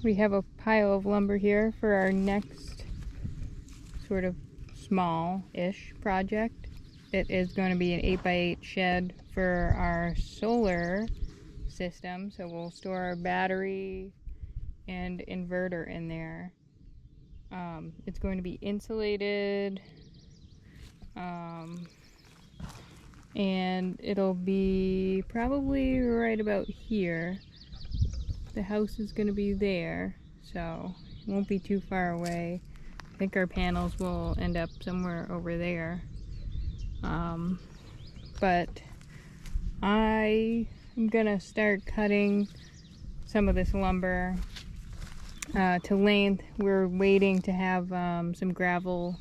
We have a pile of lumber here for our next sort of small-ish project. It is going to be an 8x8 shed for our solar system, so we'll store our battery and inverter in there. It's going to be insulated, and it'll be probably right about here. The house is going to be there, so it won't be too far away. I think our panels will end up somewhere over there. But I am going to start cutting some of this lumber to length. We're waiting to have some gravel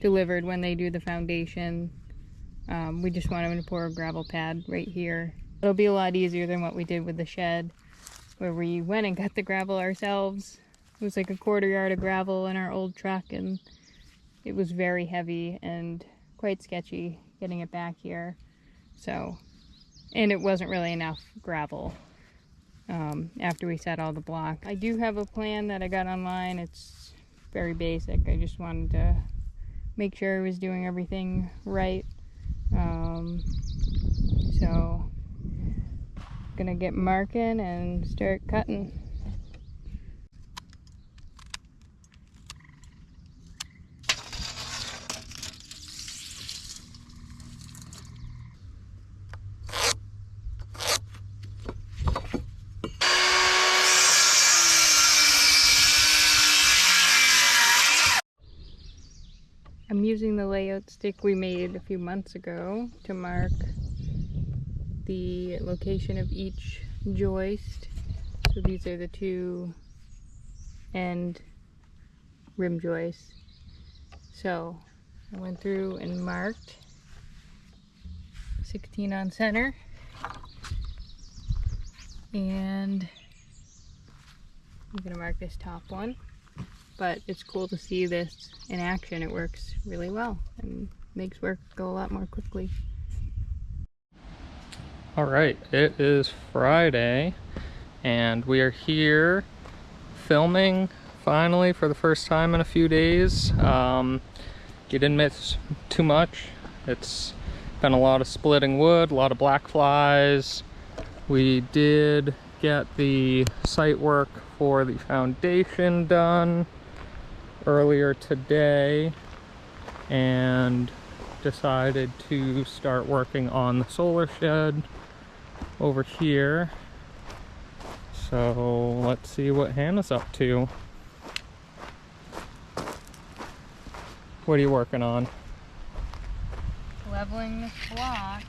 delivered when they do the foundation. We just want them to pour a gravel pad right here. It'll be a lot easier than what we did with the shed, where we went and got the gravel ourselves. It was like a 1/4 yard of gravel in our old truck, and it was very heavy and quite sketchy getting it back here. So, and it wasn't really enough gravel after we set all the block. I do have a plan that I got online. It's very basic. I just wanted to make sure I was doing everything right. So gonna get marking and start cutting. I'm using the layout stick we made a few months ago to mark the location of each joist. So these are the 2 end rim joists. So I went through and marked 16 on center, and I'm gonna mark this top one. But it's cool to see this in action. It works really well and makes work go a lot more quickly. All right, it is Friday and we are here filming finally for the first time in a few days. You didn't miss too much. It's been a lot of splitting wood, a lot of black flies. We did get the site work for the foundation done earlier today and decided to start working on the solar shed over here. So let's see what Hannah's up to. What are you working on? Leveling this block,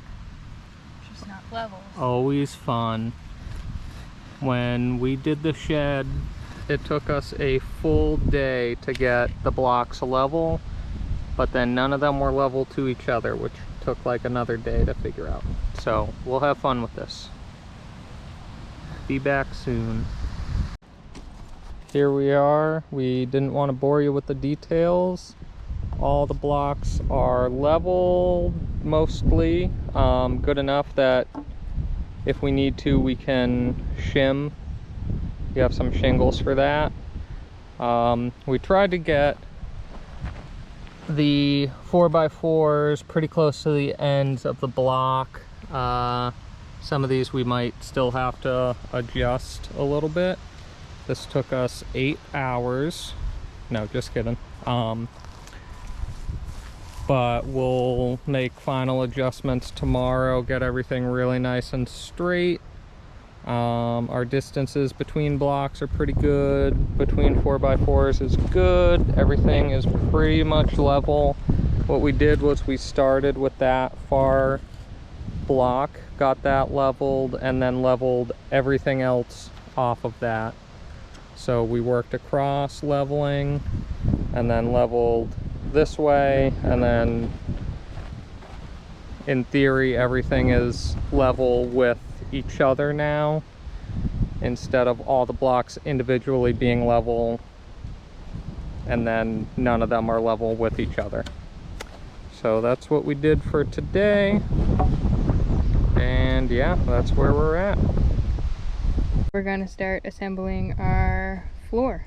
just not level. Always fun. When we did the shed, it took us a full day to get the blocks level, but then none of them were level to each other, which took like another day to figure out. So we'll have fun with this. Be back soon. Here we are. We didn't want to bore you with the details. All the blocks are level mostly, good enough that if we need to, we can shim. You have some shingles for that. We tried to get the 4x4s pretty close to the ends of the block. Some of these we might still have to adjust a little bit. This took us 8 hours. No, just kidding. But we'll make final adjustments tomorrow, get everything really nice and straight. Our distances between blocks are pretty good. Between 4x4s is good. Everything is pretty much level. What we did was we started with that far block, got that leveled, and then leveled everything else off of that. So we worked across leveling and then leveled this way, and then in theory everything is level with each other now, instead of all the blocks individually being level and then none of them are level with each other. So that's what we did for today, and yeah, that's where we're at. We're gonna start assembling our floor.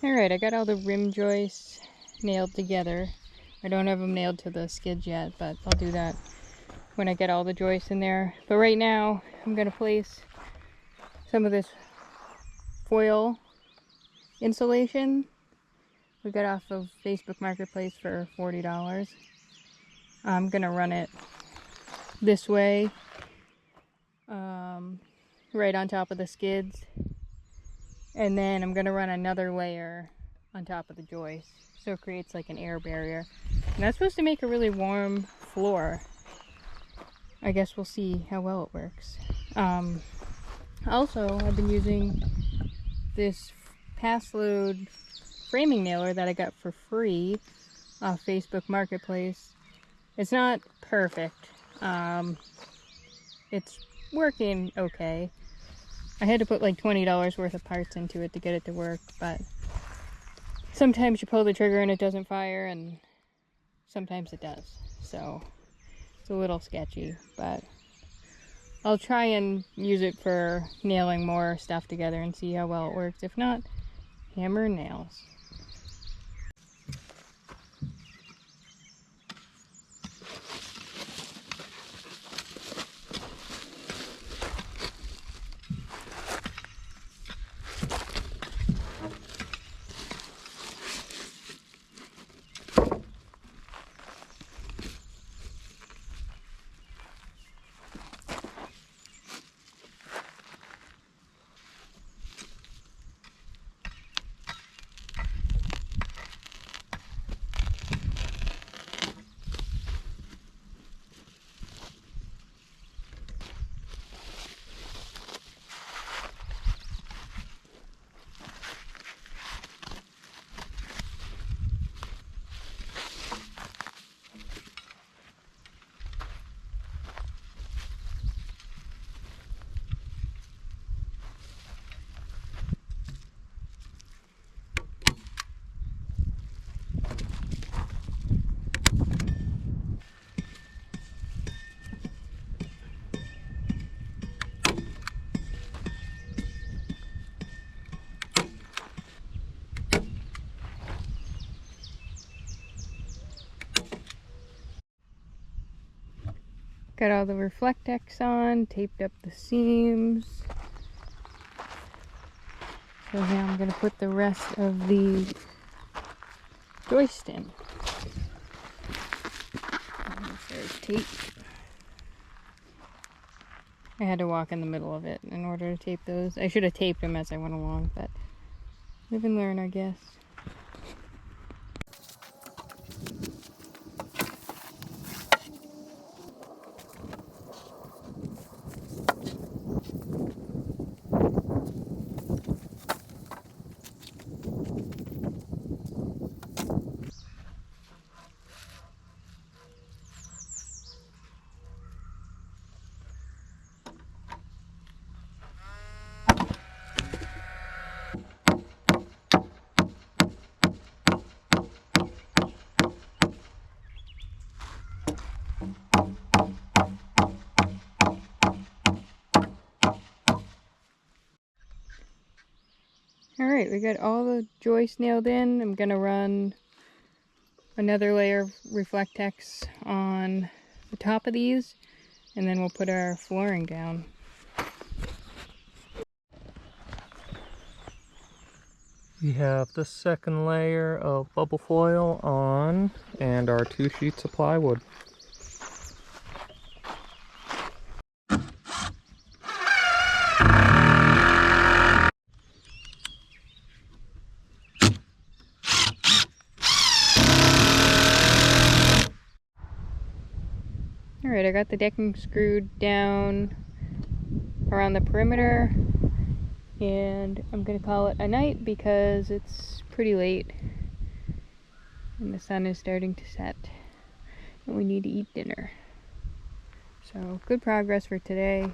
Alright, I got all the rim joists nailed together. I don't have them nailed to the skids yet, but I'll do that when I get all the joists in there. But right now, I'm going to place some of this foil insulation we got off of Facebook Marketplace for $40. I'm going to run it this way, right on top of the skids. And then I'm going to run another layer on top of the joist, so it creates like an air barrier. And that's supposed to make a really warm floor. I guess we'll see how well it works. Also, I've been using this pass load framing nailer that I got for free off Facebook Marketplace. It's not perfect. It's working okay. I had to put like $20 worth of parts into it to get it to work, but sometimes you pull the trigger and it doesn't fire, and sometimes it does. So it's a little sketchy, but I'll try and use it for nailing more stuff together and see how well it works. If not, hammer and nails. Got all the Reflectex on, taped up the seams. So now I'm going to put the rest of the joist in. There's tape. I had to walk in the middle of it in order to tape those. I should have taped them as I went along, but live and learn, I guess. Alright, we got all the joists nailed in. I'm going to run another layer of Reflectex on the top of these, and then we'll put our flooring down. We have the second layer of bubble foil on and our 2 sheets of plywood. Alright, I got the decking screwed down around the perimeter, and I'm going to call it a night because it's pretty late and the sun is starting to set and we need to eat dinner. So good progress for today.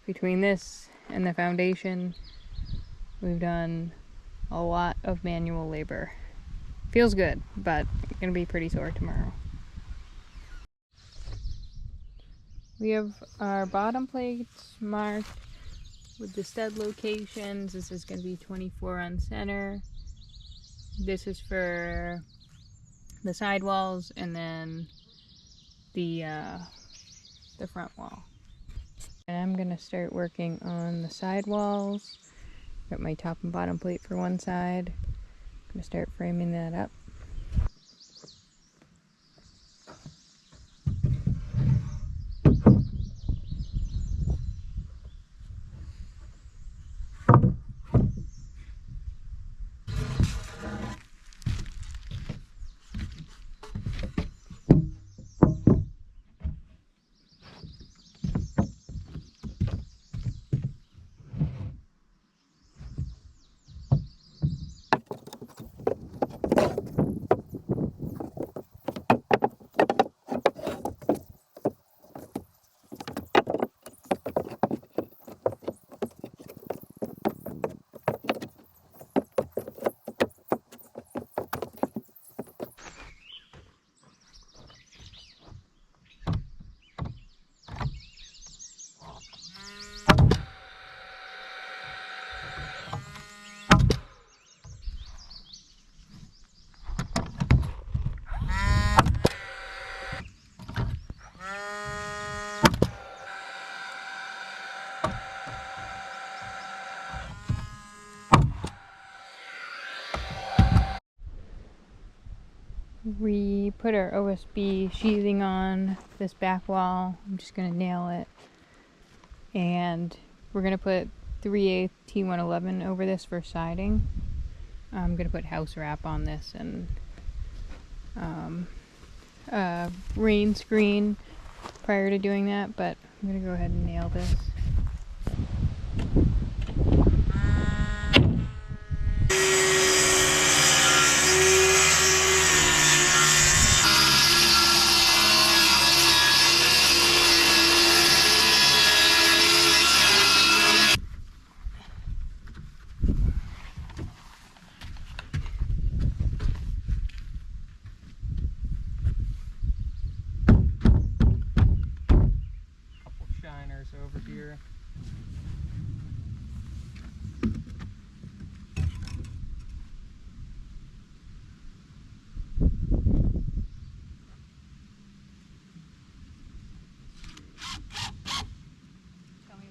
Between this and the foundation, we've done a lot of manual labor. Feels good, but gonna be pretty sore tomorrow. We have our bottom plates marked with the stud locations. This is gonna be 24 on center. This is for the sidewalls, and then the front wall. And I'm gonna start working on the sidewalls. Got my top and bottom plate for one side. Gonna start framing that up. We put our OSB sheathing on this back wall. I'm just gonna nail it. And we're gonna put 3/8 T111 over this for siding. I'm gonna put house wrap on this and rain screen prior to doing that, but I'm gonna go ahead and nail this. Over here. Tell me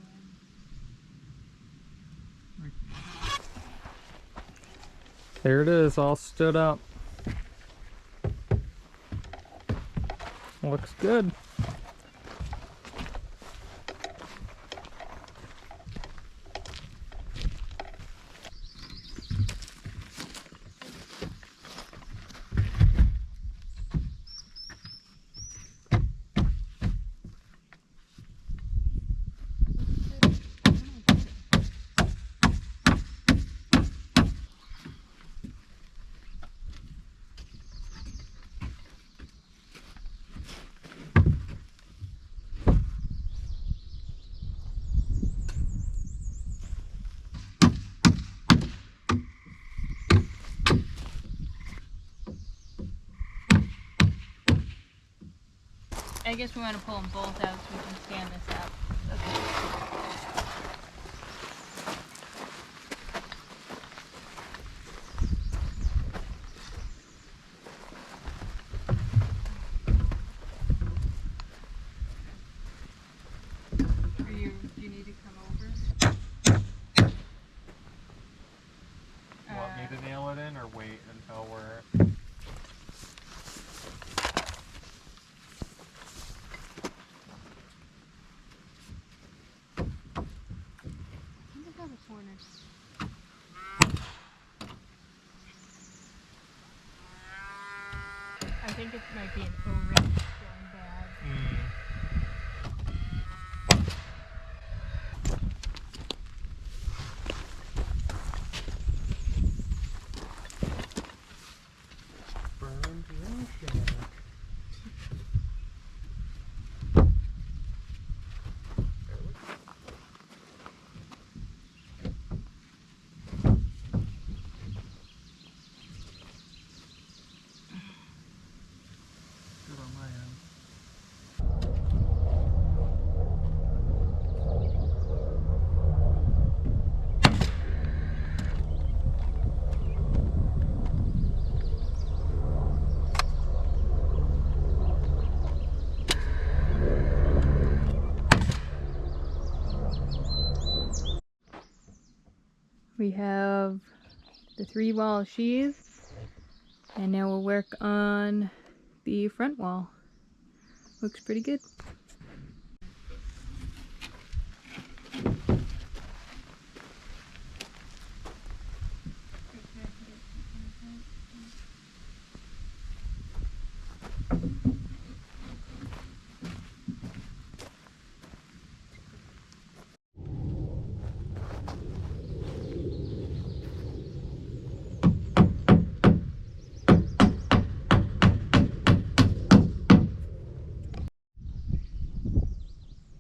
when. There it is, all stood up. Looks good. I guess we want to pull them both out so we can stand this up. Okay. Do you need to come over? Want me to nail it in or wait until we're... I think it might be an O-ring going bad. Burned ring shack. we have the 3-wall sheath, and now we'll work on the front wall. Looks pretty good.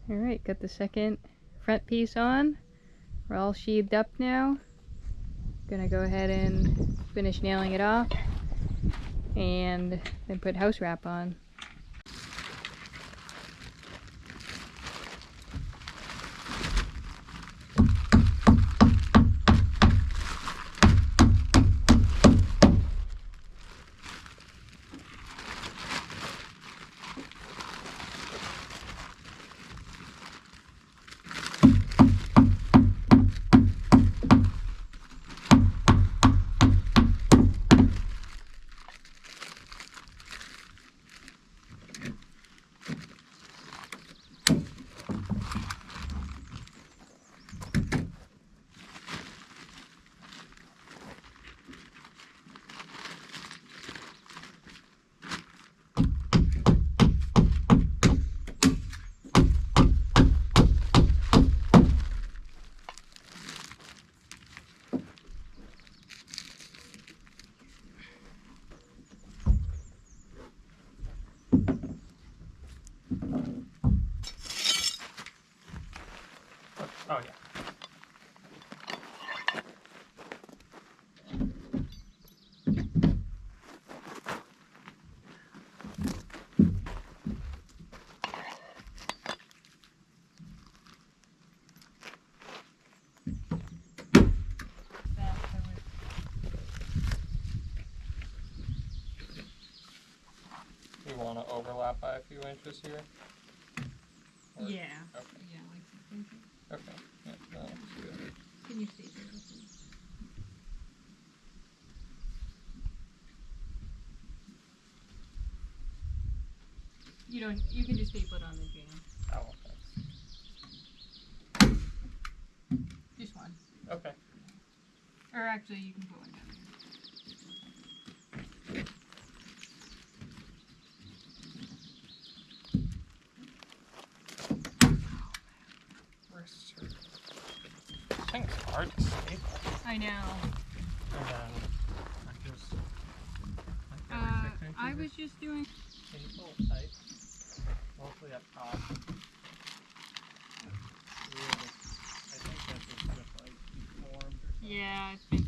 Alright, got the second front piece on. We're all sheathed up now. Gonna go ahead and finish nailing it off and then put house wrap on. Oh yeah. We want to overlap by a few inches here? Or- Yeah. Okay. Yeah, like something. Okay. Yeah, that looks good. Can you stay there with me? You can just staple it on the jam. Oh, okay. Just one. Okay. Or actually, you can put one down there. Where's her? This thing's hard to staple. I know. And then I just. I was just doing. Can you pull it tight? Mostly up top. Really, I think that is just like deformed or something. Yeah, it's been